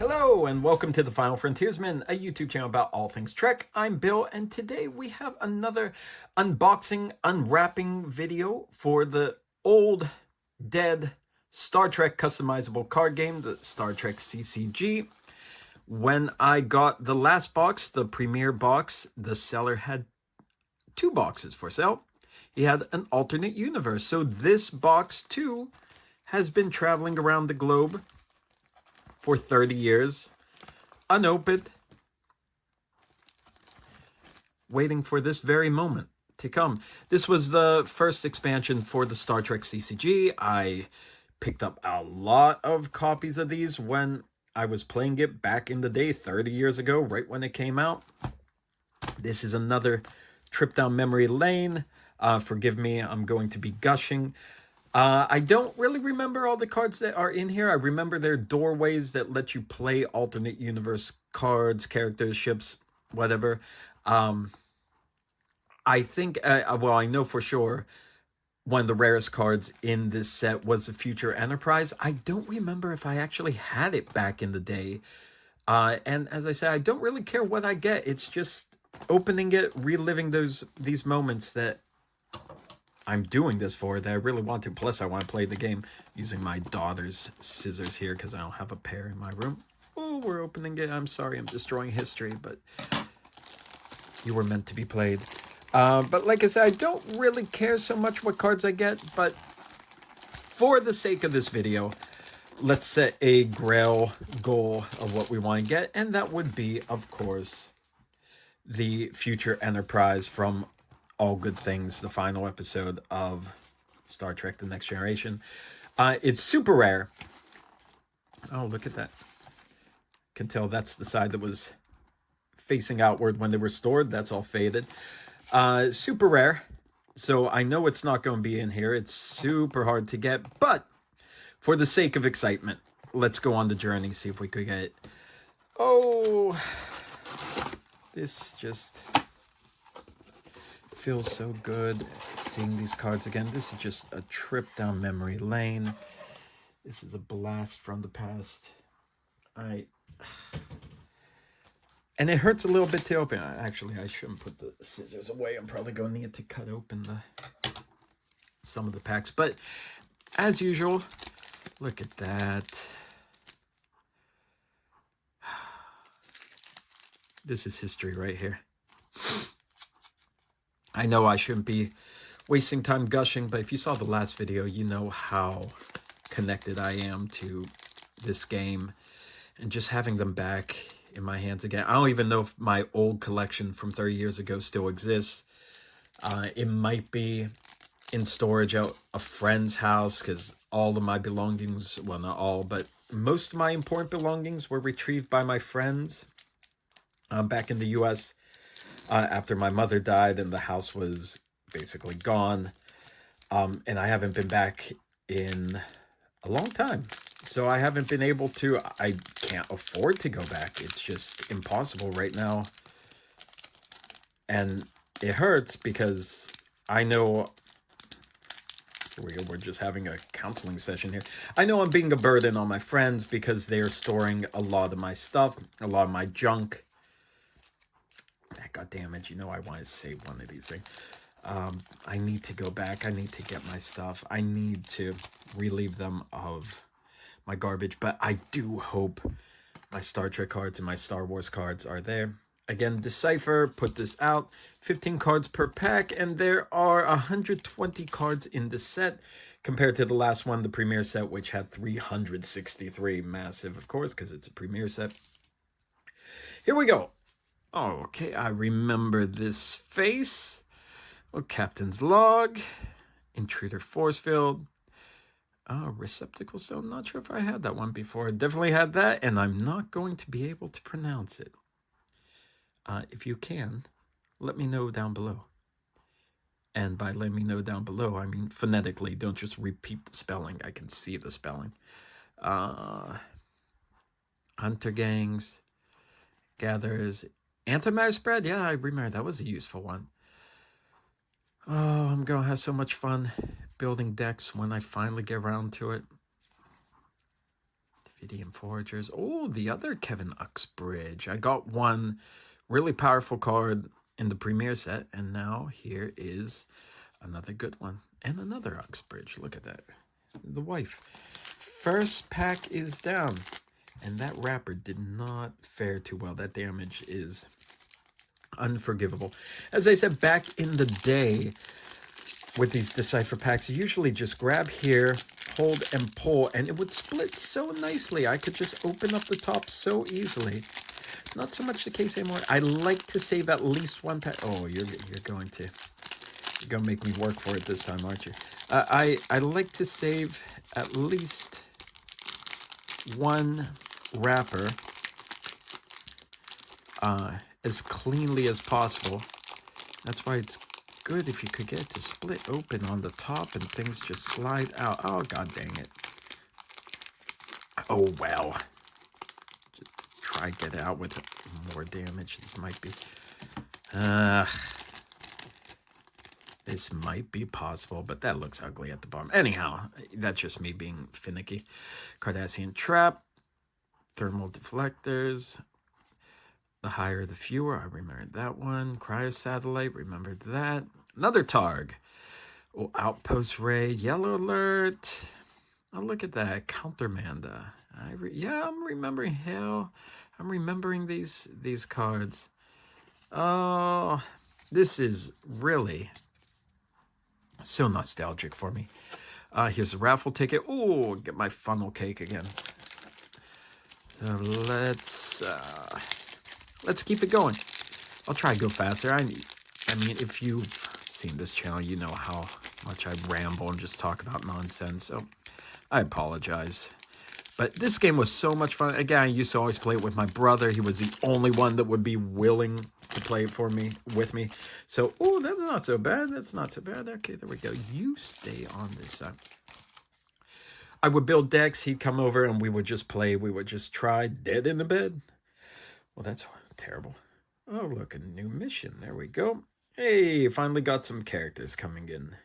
Hello and welcome to the Final Frontiersman, a YouTube channel about all things Trek. I'm Bill, and today we have another unboxing, unwrapping video for the old, dead Star Trek customizable card game, the Star Trek CCG. When I got the last box, the premiere box, the seller had two boxes for sale. He had an alternate universe, so this box too has been traveling around the globe for 30 years, unopened, waiting for this very moment to come. This was the first expansion for the Star Trek CCG. I picked up a lot of copies of these when I was playing it back in the day, 30 years ago, right when it came out. This is another trip down memory lane. Forgive me, I'm going to be gushing. I don't really remember all the cards that are in here. I remember there are doorways that let you play alternate universe cards, characters, ships, whatever. I think, well, I know for sure one of the rarest cards in this set was the Future Enterprise. I don't remember if I actually had it back in the day. And as I said, I don't really care what I get. It's just opening it, reliving these moments that I'm doing this for, that I really want to. Plus, I want to play the game using my daughter's scissors here because I don't have a pair in my room. Oh, we're opening it. I'm sorry, I'm destroying history, but you were meant to be played. But like I said, I don't really care so much what cards I get, but for the sake of this video, let's set a grail goal of what we want to get, and that would be, of course, the Future Enterprise from All Good Things, the final episode of Star Trek The Next Generation. It's super rare. Oh, look at that. Can tell that's the side that was facing outward when they were stored. That's all faded. Super rare. So I know it's not going to be in here. It's super hard to get. But for the sake of excitement, let's go on the journey, see if we could get it. Oh, this just feels so good seeing these cards again. This is just a trip down memory lane. This is a blast from the past. And it hurts a little bit to open. Actually, I shouldn't put the scissors away. I'm probably going to need to cut open some of the packs. But as usual, look at that. This is history right here. I know I shouldn't be wasting time gushing, but if you saw the last video, you know how connected I am to this game. And just having them back in my hands again. I don't even know if my old collection from 30 years ago still exists. It might be in storage at a friend's house because all of my belongings, well, not all, but most of my important belongings were retrieved by my friends back in the US after my mother died and the house was basically gone. And I haven't been back in a long time. So I haven't been able to, I can't afford to go back. It's just impossible right now. And it hurts because I know, we're just having a counseling session here. I know I'm being a burden on my friends because they're storing a lot of my stuff, a lot of my junk. God damn it, you know I want to save one of these things. I need to go back. I need to get my stuff. I need to relieve them of my garbage, but I do hope my Star Trek cards and my Star Wars cards are there. Again, Decipher put this out, 15 cards per pack, and there are 120 cards in the set compared to the last one, the premiere set, which had 363. Massive, of course, because it's a premiere set. Here we go. Oh, okay, I remember this face. Oh, Captain's Log, Intruder Force Field. Oh, Receptacle Stone. Not sure if I had that one before. Definitely had that, and I'm not going to be able to pronounce it. If you can, let me know down below. And by let me know down below, I mean phonetically. Don't just repeat the spelling. I can see the spelling. Hunter Gangs, Gatherers, Antimatter Spread. Yeah, I remember that was a useful one. Oh, I'm going to have so much fun building decks when I finally get around to it. Vidian Foragers. Oh, the other Kevin Uxbridge. I got one really powerful card in the Premier set, and now here is another good one. And another Uxbridge. Look at that. The wife. First pack is down. And that wrapper did not fare too well. That damage is unforgivable. As I said, back in the day with these Decipher packs, you usually just grab here, hold and pull, and it would split so nicely. I could just open up the top so easily. Not so much the case anymore. I like to save at least one pack. Oh, you're going to make me work for it this time, aren't you? I like to save at least one wrapper as cleanly as possible. That's why it's good if you could get it to split open on the top and things just slide out. Oh, god dang it. Oh, well. Just try to get it out with more damage. This might be... this might be possible, but that looks ugly at the bottom. Anyhow, that's just me being finicky. Cardassian Trap. Thermal Deflectors. The Higher the Fewer. I remembered that one. Cryosatellite. Remembered that. Another Targ. Oh, Outpost Raid. Yellow Alert. Oh, look at that. Countermanda. Yeah, I'm remembering hell. I'm remembering these cards. Oh, this is really so nostalgic for me. Here's a raffle ticket. Oh, get my funnel cake again. So let's keep it going. I'll try to go faster. I mean, if you've seen this channel, you know how much I ramble and just talk about nonsense. So I apologize. But this game was so much fun. Again, I used to always play it with my brother. He was the only one that would be willing to play it with me. So, oh, that's not so bad. That's not so bad. Okay, there we go. You stay on this side. I would build decks. He'd come over and we would just play. We would just try dead in the bed. Well, that's terrible. Oh, look, a new mission. There we go. Hey, finally got some characters coming in.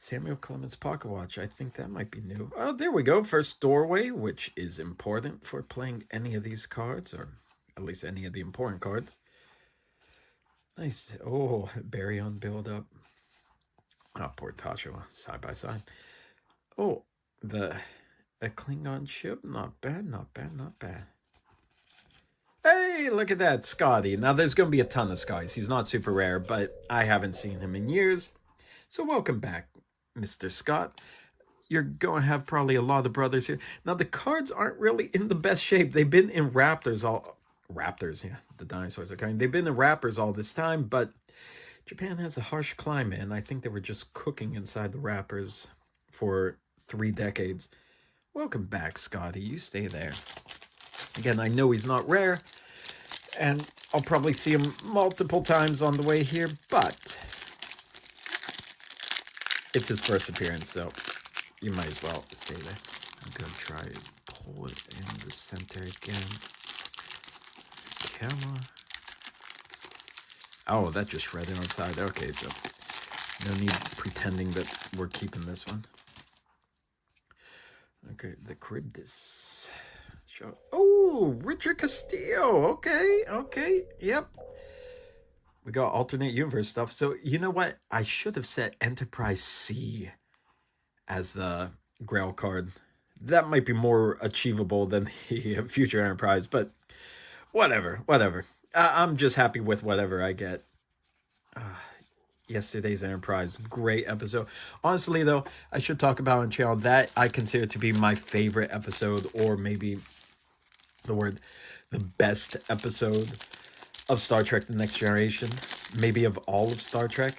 Samuel Clemens Pocket Watch. I think that might be new. Oh, there we go. First doorway, which is important for playing any of these cards, or at least any of the important cards. Nice. Oh, Baryon build up. Oh, poor Tasha, side by side. Oh, a Klingon ship. Not bad, not bad, not bad. Hey, look at that, Scotty. Now, there's going to be a ton of Scotties. He's not super rare, but I haven't seen him in years. So welcome back, Mr. Scott. You're going to have probably a lot of brothers here. Now, the cards aren't really in the best shape. They've been in Raptors, yeah, the dinosaurs are coming. They've been in wrappers all this time, but Japan has a harsh climate, and I think they were just cooking inside the wrappers for 3 decades. Welcome back, Scotty. You stay there. Again, I know he's not rare, and I'll probably see him multiple times on the way here, but it's his first appearance, so you might as well stay there. I'm going to try to pull it in the center again. Camera. Oh, that just shredded outside. Okay, so no need pretending that we're keeping this one. Okay, the Charybdis. Oh, Richard Castillo. Okay, yep. We got alternate universe stuff. So, you know what? I should have set Enterprise C as the Grail card. That might be more achievable than the Future Enterprise, but whatever. I'm just happy with whatever I get. Yesterday's Enterprise, great episode. Honestly, though, I should talk about on channel that I consider to be my favorite episode, or maybe the best episode of Star Trek The Next Generation, maybe of all of Star Trek.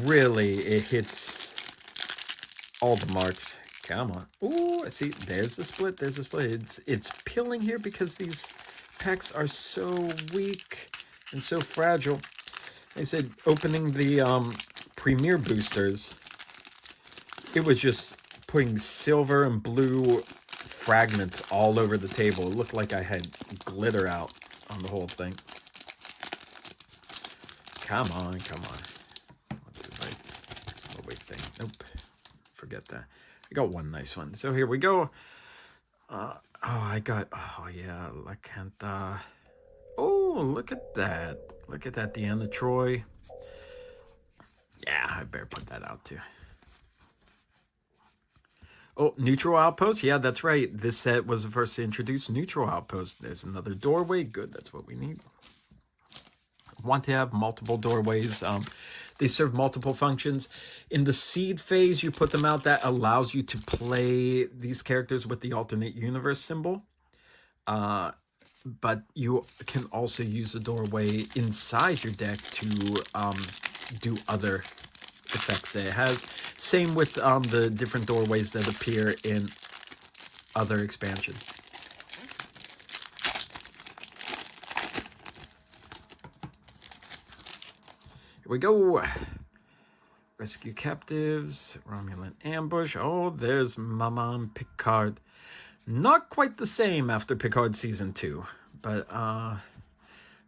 Really, it hits all the marks. Come on. Ooh, I see. There's the split. It's peeling here because these packs are so weak and so fragile. They said opening the Premier boosters, it was just putting silver and blue fragments all over the table. It looked like I had glitter out on the whole thing. Come on. What's it like? What we think? Nope. forget that. I got one nice one. So here we go. Oh, I got, oh yeah, La Canta. Oh, look at that. Look at that, Deanna Troy. Yeah, I better put that out too. Oh, Neutral Outpost. Yeah, that's right. This set was the first to introduce Neutral Outpost. There's another doorway. Good, that's what we need. Want to have multiple doorways. They serve multiple functions. In the seed phase, you put them out. That allows you to play these characters with the alternate universe symbol. But you can also use the doorway inside your deck to do other effects that it has. Same with the different doorways that appear in other expansions. Here we go. Rescue captives, Romulan ambush. Oh, there's Maman Picard. Not quite the same after Picard Season 2, but I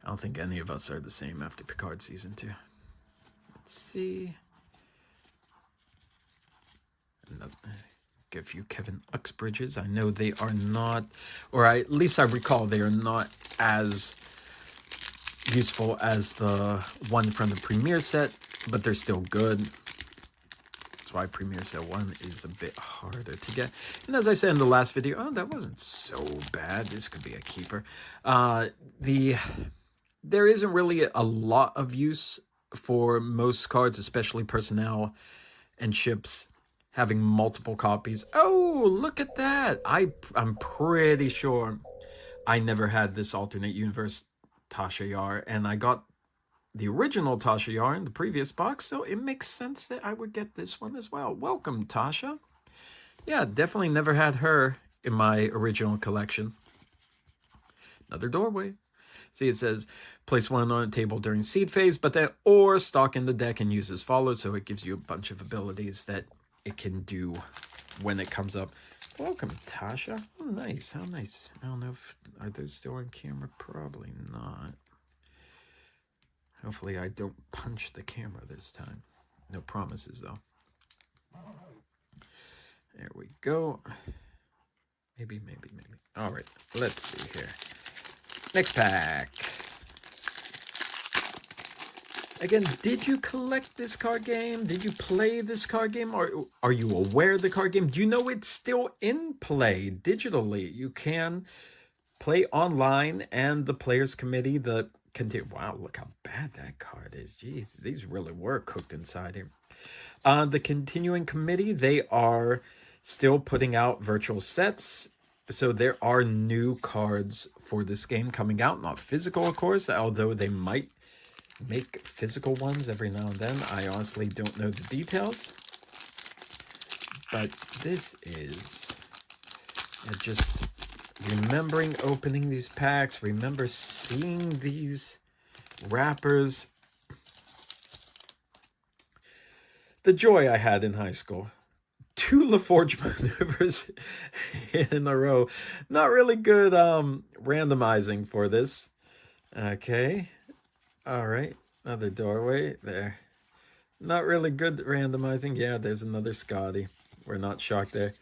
don't think any of us are the same after Picard Season 2. Let's see. Get a few Kevin Uxbridges. I know they are not, or at least I recall they are not as useful as the one from the premiere set, but they're still good. That's why premiere set 1 is a bit harder to get. And as I said in the last video, oh, that wasn't so bad. This could be a keeper. There isn't really a lot of use for most cards, especially personnel and ships, having multiple copies. Oh, look at that. I'm pretty sure I never had this alternate universe Tasha Yar, and I got the original Tasha Yar in the previous box, so it makes sense that I would get this one as well. Welcome, Tasha. Yeah, definitely never had her in my original collection. Another doorway. See, it says place one on a table during seed phase, but then or stock in the deck and use as follows, so it gives you a bunch of abilities that it can do when it comes up. Welcome, Tasha. Oh, nice. How nice. I don't know if, are those still on camera? Probably not. Hopefully I don't punch the camera this time. No promises, though. There we go. Maybe. All right, let's see here. Next pack. Again, did you collect this card game? Did you play this card game? Or are you aware of the card game? Do you know it's still in play digitally? You can play online, and the Players Committee, the continue. Wow, look how bad that card is. Jeez, these really were cooked inside here. The continuing committee, they are still putting out virtual sets. So there are new cards for this game coming out. Not physical, of course, although they might make physical ones every now and then. I honestly don't know the details. But this is just remembering opening these packs, remember seeing these wrappers. The joy I had in high school. 2 LaForge maneuvers in a row. Not really good randomizing for this. Okay. All right. Another doorway there. Not really good randomizing. Yeah, there's another Scotty. We're not shocked there.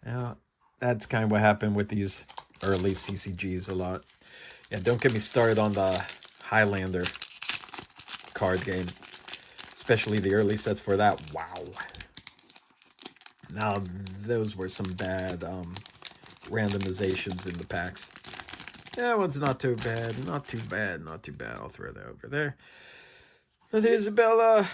Now, that's kind of what happened with these early CCGs a lot. Yeah, don't get me started on the Highlander card game. Especially the early sets for that. Wow. Now, those were some bad randomizations in the packs. That one's not too bad. Not too bad. I'll throw that over there. So there's Isabella.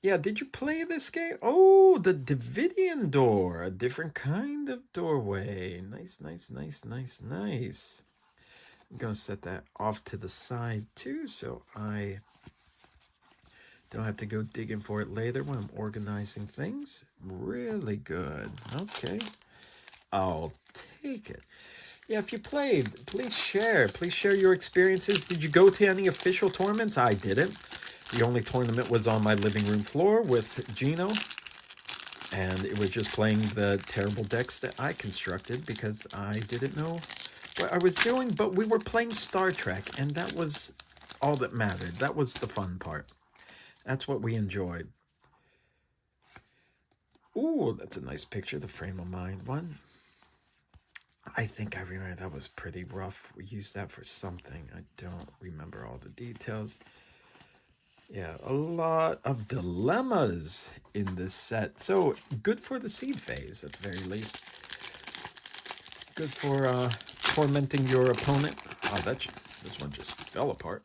Yeah, did you play this game? Oh, the Davidian door. A different kind of doorway. Nice. I'm going to set that off to the side, too, so I don't have to go digging for it later when I'm organizing things. Really good. Okay. I'll take it. Yeah, if you played, please share. Please share your experiences. Did you go to any official tournaments? I didn't. The only tournament was on my living room floor with Gino. And it was just playing the terrible decks that I constructed because I didn't know what I was doing. But we were playing Star Trek, and that was all that mattered. That was the fun part. That's what we enjoyed. Ooh, that's a nice picture, the Frame of Mind one. I think I remember that was pretty rough. We used that for something. I don't remember all the details. Yeah, a lot of dilemmas in this set. So good for the seed phase, at the very least. Good for tormenting your opponent. Oh, this one just fell apart.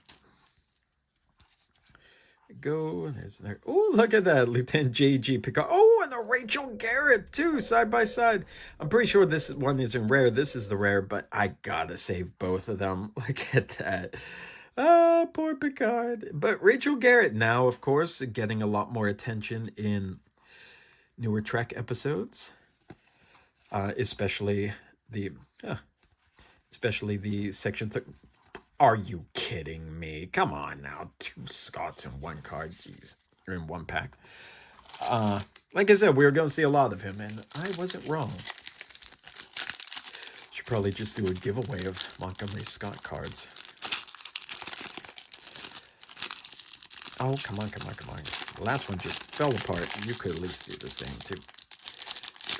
Go. There's there. Oh, look at that, Lieutenant J.G. Picard. Oh, and a Rachel Garrett too, side by side. I'm pretty sure this one isn't rare. This is the rare, but I gotta save both of them. Look at that. Oh, poor Picard. But Rachel Garrett now, of course, getting a lot more attention in newer Trek episodes, especially the section. Are you kidding me? Come on now, 2 Scots in 1 card, jeez, or in 1 pack. Like I said, we were going to see a lot of him, and I wasn't wrong. Should probably just do a giveaway of Montgomery Scott cards. Oh, come on. The last one just fell apart. You could at least do the same, too.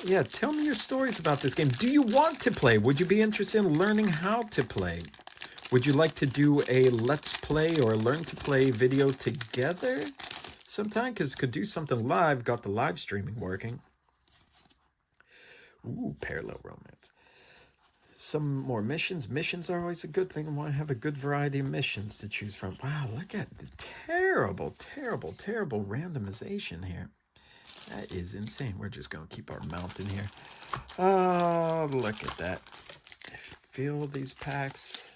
Yeah, tell me your stories about this game. Do you want to play? Would you be interested in learning how to play? Would you like to do a Let's Play or Learn to Play video together sometime? Because could do something live. Got the live streaming working. Ooh, parallel romance. Some more missions. Missions are always a good thing. I want to have a good variety of missions to choose from. Wow, look at the terrible randomization here. That is insane. We're just going to keep our mount in here. Oh, look at that. Fill these packs.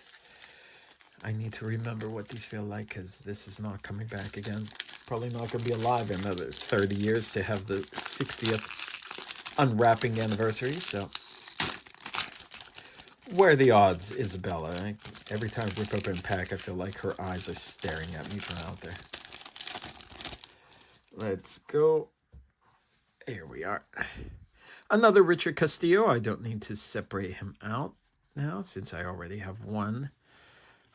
I need to remember what these feel like because this is not coming back again. Probably not going to be alive in another 30 years to have the 60th unwrapping anniversary. So, what are the odds, Isabella? Every time I rip open a pack, I feel like her eyes are staring at me from out there. Let's go. Here we are. Another Richard Castillo. I don't need to separate him out now since I already have one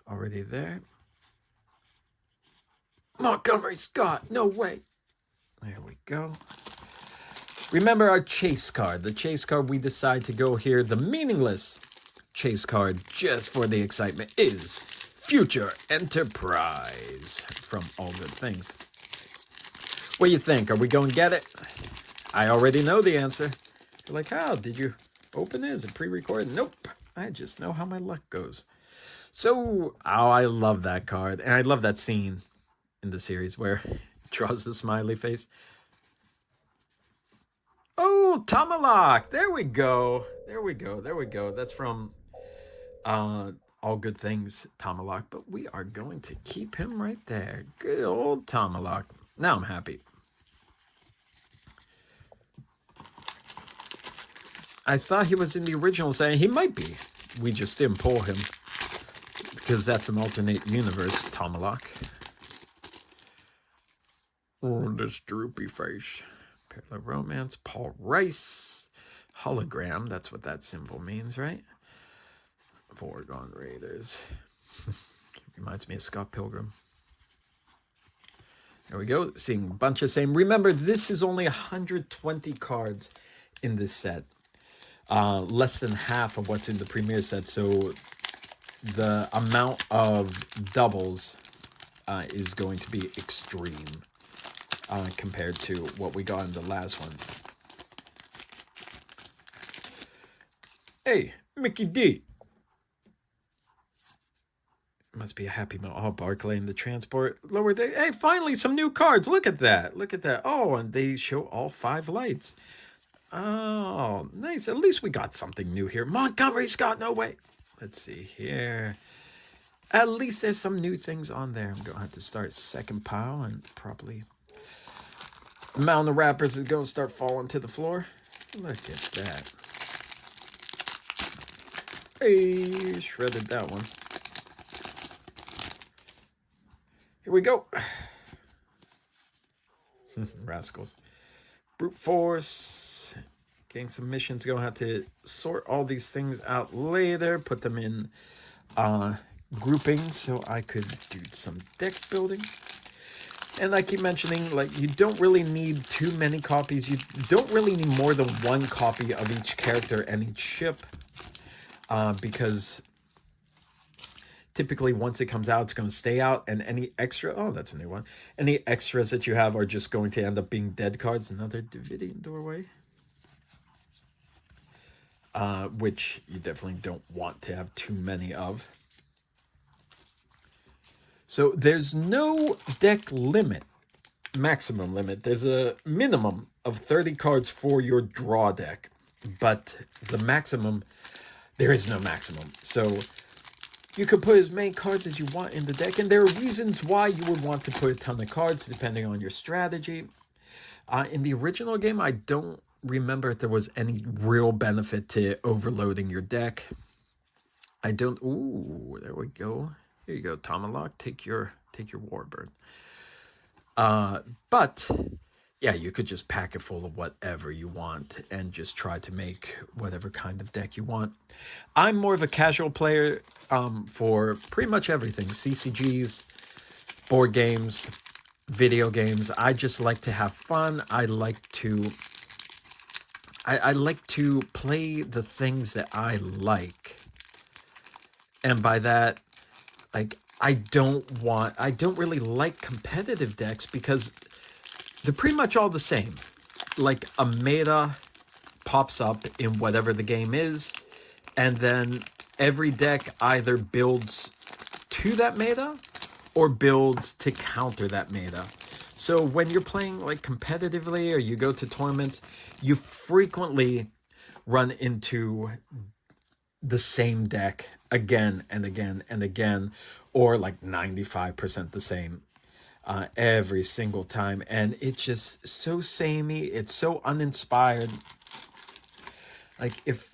already there. Montgomery Scott. No way. There we go. Remember our chase card. The chase card we decide to go here. The meaningless chase card just for the excitement is Future Enterprise from All Good Things. What do you think? Are we going to get it? I already know the answer. You're like, how? Did you open it? Is it pre-recorded? Nope. I just know how my luck goes. So, I love that card. And I love that scene in the series where it draws the smiley face. Oh, Tomalak. There we go. That's from All Good Things, Tomalak. But we are going to keep him right there. Good old Tomalak. Now I'm happy. I thought he was in the original saying he might be. We just didn't pull him. Because that's an alternate universe, Tomalak. Oh, this droopy face. Parallel Romance, Paul Rice. Hologram, that's what that symbol means, right? Oregon Raiders. Reminds me of Scott Pilgrim. There we go, seeing a bunch of same. Remember, this is only 120 cards in this set. Less than half of what's in the Premier set, so the amount of doubles is going to be extreme compared to what we got in the last one. Hey, Mickey D. Must be a happy moment. Oh, Barclay and the transport. Lower day. Hey, finally, some new cards. Look at that. Oh, and they show all 5 lights. Oh, nice. At least we got something new here. Montgomery Scott, no way. Let's see here. At least there's some new things on there. I'm going to have to start second pile and probably amount of wrappers is going to start falling to the floor. Look at that. Hey, shredded that one. Here we go. Rascals. Brute Force. Getting some missions. Going to have to sort all these things out later. Put them in groupings so I could do some deck building. And I keep mentioning, like, you don't really need too many copies. You don't really need more than one copy of each character and each ship. Because typically once it comes out, it's going to stay out. And any extra... Oh, that's a new one. Any extras that you have are just going to end up being dead cards. Another Davidian doorway. Which you definitely don't want to have too many of. So there's no deck limit, maximum limit. There's a minimum of 30 cards for your draw deck, but the maximum, there is no maximum. So you could put as many cards as you want in the deck, and there are reasons why you would want to put a ton of cards depending on your strategy. In the original game, I don't remember if there was any real benefit to overloading your deck. I don't... Ooh, there we go. Here you go, Tomalak. Take your Warbird. But yeah, you could just pack it full of whatever you want and just try to make whatever kind of deck you want. I'm more of a casual player for pretty much everything. CCGs, board games, video games. I just like to have fun. I like to play the things that I like. And by that, like, I don't really like competitive decks because they're pretty much all the same. Like, a meta pops up in whatever the game is, and then every deck either builds to that meta or builds to counter that meta. So when you're playing, like, competitively, or you go to tournaments, you frequently run into the same deck again and again and again, or like 95% the same every single time. And it's just so samey. It's so uninspired. Like, if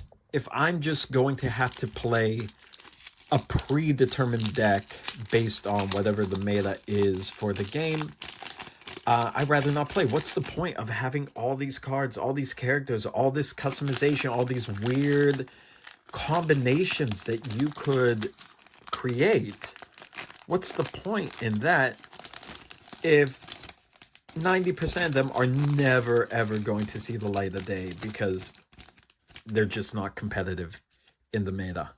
I'm just going to have to play a predetermined deck based on whatever the meta is for the game, I'd rather not play. What's the point of having all these cards, all these characters, all this customization, all these weird combinations that you could create? What's the point in that if 90% of them are never ever going to see the light of day because they're just not competitive in the meta?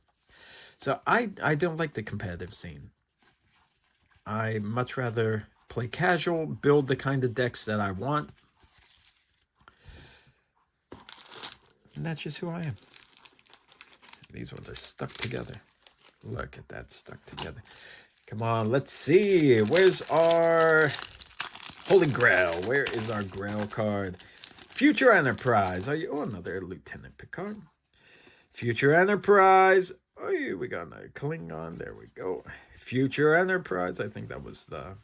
So I don't like the competitive scene. I much rather play casual, build the kind of decks that I want. And that's just who I am. These ones are stuck together. Look at that, stuck together. Come on, let's see. Where's our Holy Grail? Where is our Grail card? Future Enterprise. Are you? Oh, another Lieutenant Picard. Future Enterprise. Oh, we got another Klingon. There we go. Future Enterprise. I think that was the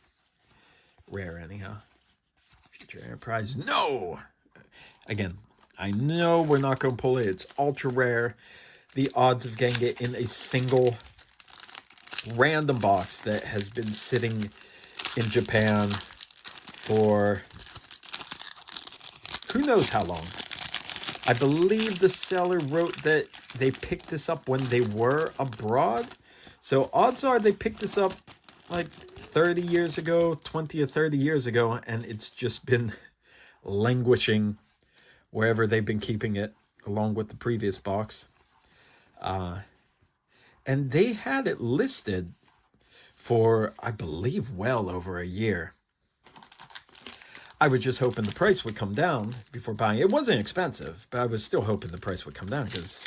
rare anyhow. Future Enterprise. No! Again, I know we're not going to pull it. It's ultra rare. The odds of getting it in a single random box that has been sitting in Japan for who knows how long. I believe the seller wrote that they picked this up when they were abroad. So odds are they picked this up like 30 years ago, 20 or 30 years ago, and it's just been languishing wherever they've been keeping it, along with the previous box. And they had it listed for, I believe, well over a year. I was just hoping the price would come down before buying it. It wasn't expensive, but I was still hoping the price would come down because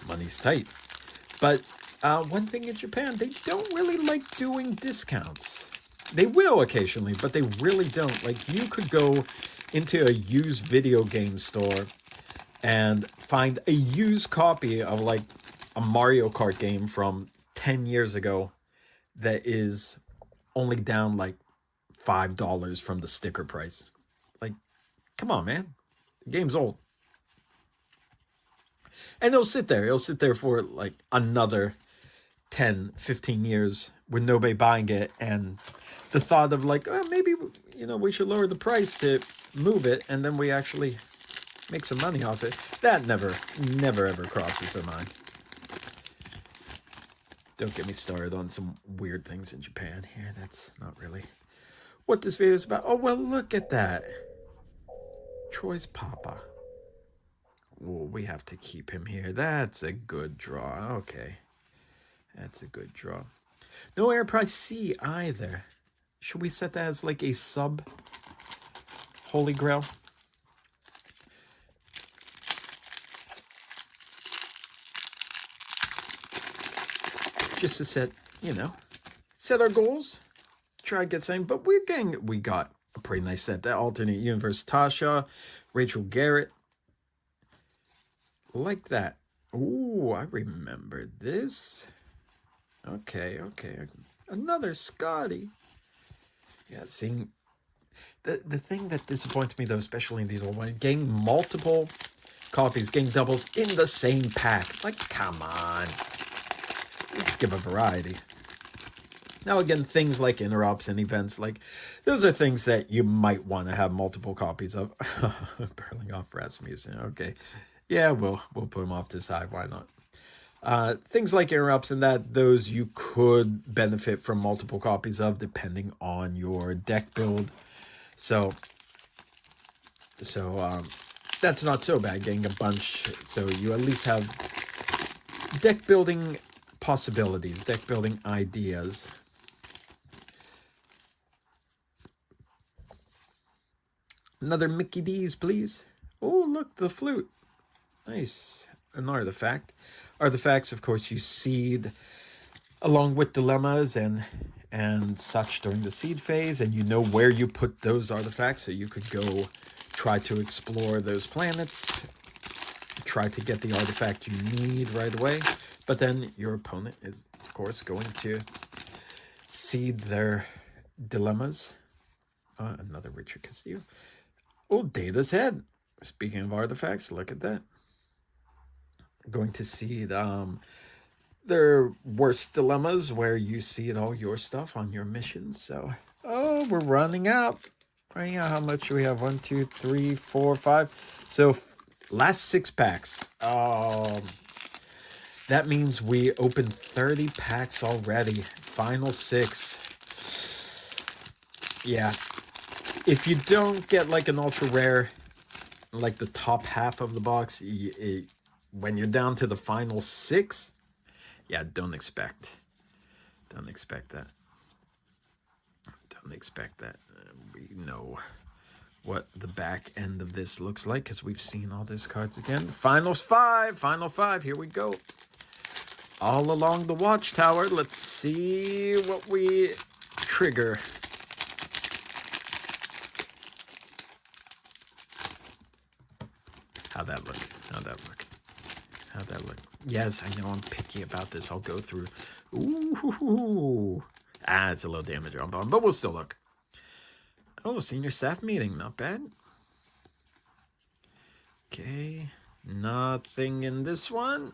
money's tight. But one thing in Japan, they don't really like doing discounts. They will occasionally, but they really don't. Like, you could go into a used video game store and find a used copy of, like, a Mario Kart game from 10 years ago that is only down like $5 from the sticker price. Like, come on, man. The game's old. And it'll sit there. It'll sit there for like another 10, 15 years with nobody buying it. And the thought of like, oh, maybe, we should lower the price to move it, and then we actually make some money off it. That never ever crosses their mind. Don't get me started on some weird things in Japan here. That's not really what this video is about. Oh, well, look at that. Troy's Papa. Well, we have to keep him here. That's a good draw. Okay. That's a good draw. No Enterprise C either. Should we set that as like a sub Holy Grail? Just to set, you know, set our goals. Try to get something. But we got a pretty nice set. That alternate universe Tasha, Rachel Garrett. Like that. Ooh, I remember this. Okay. Another Scotty. Yeah, seeing the thing that disappoints me though, especially in these old ones, getting multiple copies, getting doubles in the same pack. Like, come on. Let's give a variety. Now again, things like interrupts and events, like those are things that you might want to have multiple copies of. Burling off Rasmussen. Okay. Yeah, we'll put them off to the side. Why not? Things like interrupts and that, those you could benefit from multiple copies of depending on your deck build. So that's not so bad, getting a bunch. So you at least have deck building possibilities, deck building ideas. Another Mickey D's, please. Oh, look, the flute. Nice. An artifact. Artifacts, of course, you seed along with dilemmas and such during the seed phase, and you know where you put those artifacts, so you could go try to explore those planets, try to get the artifact you need right away. But then your opponent is, of course, going to seed their dilemmas. Another Richard Castillo. Oh, Data's Head. Speaking of artifacts, look at that. Going to seed their worst dilemmas where you seed all your stuff on your missions. So, oh, we're running out. Running out. How much do we have? 1, 2, 3, 4, 5. So, last 6 packs. That means we opened 30 packs already. Final 6. Yeah. If you don't get like an ultra rare, like the top half of the box, when you're down to the final 6, yeah, don't expect that. Don't expect that. We know what the back end of this looks like because we've seen all these cards again. Final 5. Here we go. All along the watchtower. Let's see what we trigger. How'd that look? Yes, I know I'm picky about this. I'll go through. Ooh. It's a low damage on bomb, but we'll still look. Oh, senior staff meeting. Not bad. Okay. Nothing in this one.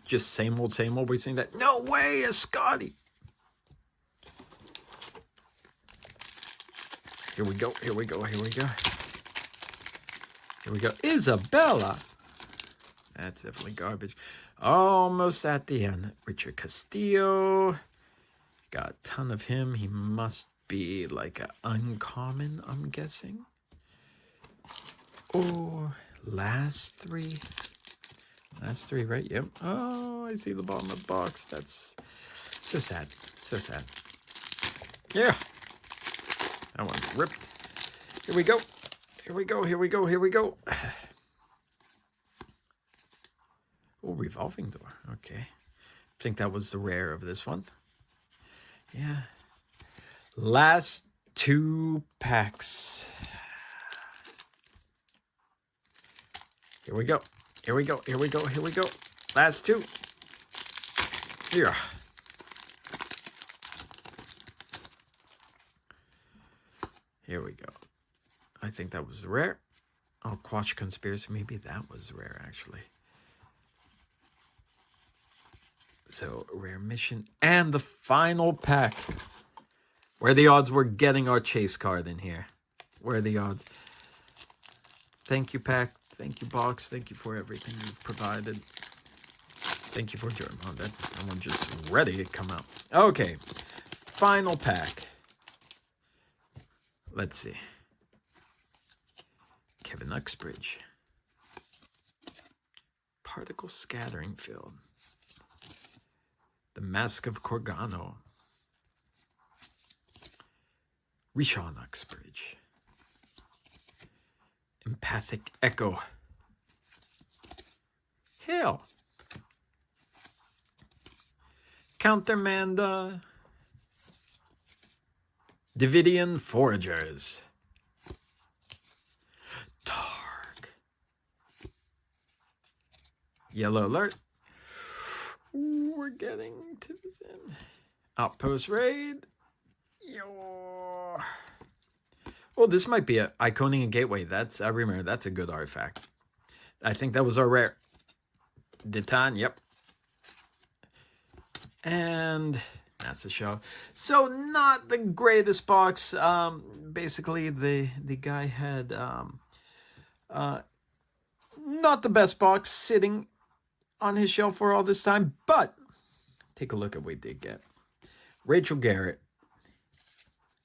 Just same old. We're seeing that. No way, a Scotty. Here we go. Isabella. That's definitely garbage. Almost at the end. Richard Castillo. Got a ton of him. He must be like an uncommon, I'm guessing. Oh, last 3. Last 3, right? Yep. Oh, I see the bottom of the box. That's so sad. Yeah. That one's ripped. Here we go. Oh, revolving door. Okay. I think that was the rare of this one. Yeah. Last 2 packs. Here we go. Last 2. Here. Here we go. I think that was the rare. Oh, Quatch Conspiracy. Maybe that was rare, actually. So, rare mission. And the final pack. Where are the odds we're getting our chase card in here? Where are the odds? Thank you, pack. Thank you, box. Thank you for everything you've provided. Thank you for joining. Oh, that one just ready to come out. Okay. Final pack. Let's see. Kevin Uxbridge. Particle Scattering Field. The Mask of Corgano. Rishon Uxbridge. Empathic Echo. Hail. Countermanda. Davidian Foragers. Targ. Yellow Alert. Ooh, we're getting to this end. Outpost Raid. Yo. Oh, this might be a Iconing and Gateway. I remember that's a good artifact. I think that was our rare. Detan, yep. And that's the show. So not the greatest box. Basically the guy had not the best box sitting on his shelf for all this time, but take a look at what we did get. Rachel Garrett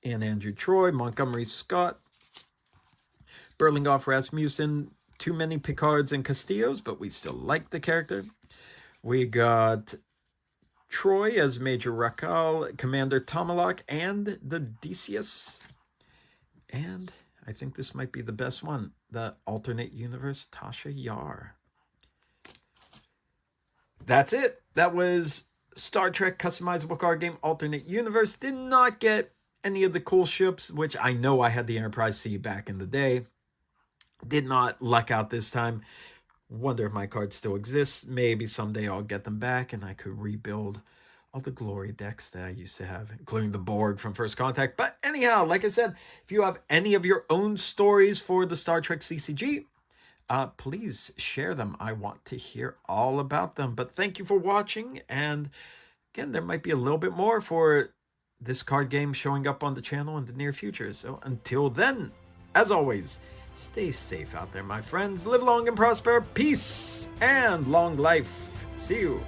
and Andrew Troy, Montgomery Scott, Berlingoff Rasmussen, too many Picards and Castillos, but we still like the character. We got Troy as Major Rakal, Commander Tomalak, and the Decius. And I think this might be the best one, the Alternate Universe Tasha Yar. That's it. That was Star Trek Customizable Card Game Alternate Universe. Did not get any of the cool ships, which I know I had the Enterprise C back in the day. Did not luck out this time. Wonder if my cards still exist. Maybe someday I'll get them back and I could rebuild all the glory decks that I used to have, including the Borg from First Contact. But anyhow, like I said, if you have any of your own stories for the Star Trek CCG, please share them. I want to hear all about them. But thank you for watching. And again, there might be a little bit more for this card game showing up on the channel in the near future. So until then, as always, stay safe out there, my friends. Live long and prosper. Peace and long life. See you.